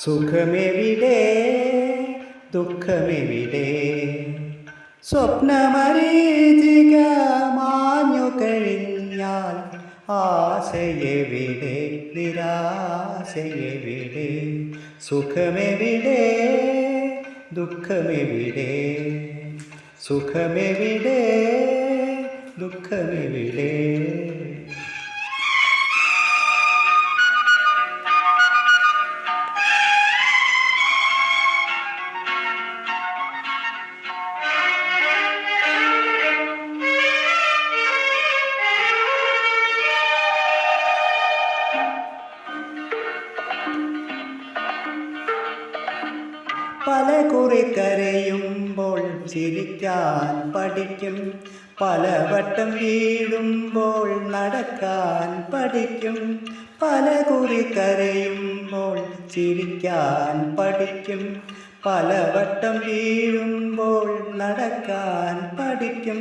സുഖമെവിടെ ദുഃഖമെവിടെ സ്വപ്നമരീചിക മാഞ്ഞു കഴിഞ്ഞാൽ ആശയെവിടെ നിരാശയെവിടെ സുഖമെവിടെ ദുഃഖമെവിടെ സുഖമെവിടെ ദുഃഖമെവിടെ പലകുറി കരയുമ്പോൾ ചിരിക്കാൻ പഠിക്കും, പലവട്ടം വീഴുമ്പോൾ നടക്കാൻ പഠിക്കും. പലകുറി കരയുമ്പോൾ ചിരിക്കാൻ പഠിക്കും, പലവട്ടം വീഴുമ്പോൾ നടക്കാൻ പഠിക്കും.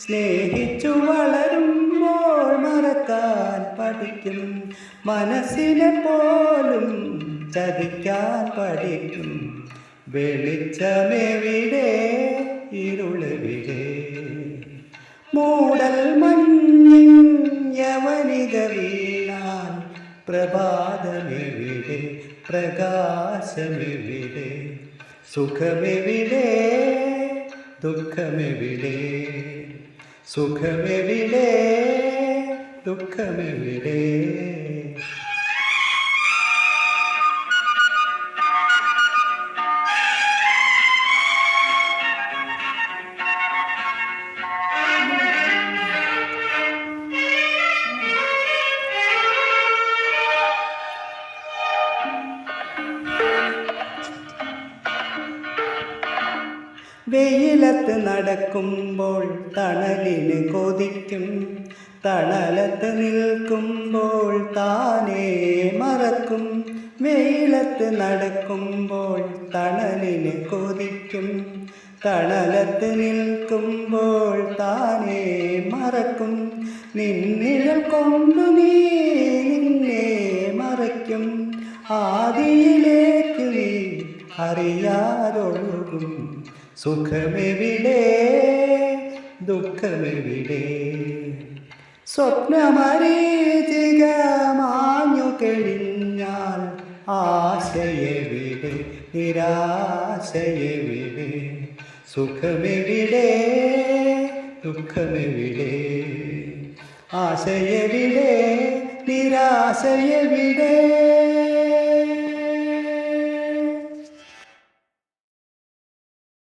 സ്നേഹിച്ചു വളരുമ്പോൾ മറക്കാൻ പഠിക്കും, മനസ്സിനെ പോലും ചതിക്കാൻ പഠിക്കും. വെളിച്ചമെവിടെ ഇരുളെവിടെ മൂടൽ മഞ്ഞിൻ യവനിക വീണാൽ പ്രഭാതമെവിടെ പ്രകാശമെവിടെ സുഖമെവിടെ ദുഃഖമെവിടെ സുഖമെവിടെ ദുഃഖമെവിടെ വെയിലത്ത് നടക്കുമ്പോൾ തണലിന് കൊതിക്കും, തണലത്ത് നിൽക്കുമ്പോൾ താനേ മറക്കും. വെയിലത്ത് നടക്കുമ്പോൾ തണലിന് കൊതിക്കും, തണലത്ത് നിൽക്കുമ്പോൾ താനേ മറക്കും. നിന്നിഴൽ കൊണ്ടു നീ നിന്നെ മറയ്ക്കും, ആദിയിലേക്ക് നീ അറിയാതൊഴുകും. സുഖമെവിടെ ദുഃഖമെവിടെ സ്വപ്നമരീചിക മാഞ്ഞു കഴിഞ്ഞാൽ ആശയെവിടെ നിരാശയെവിടെ സുഖമെവിടെ ദുഃഖമെവിടെ ആശയെവിടെ നിരാശയെവിടെ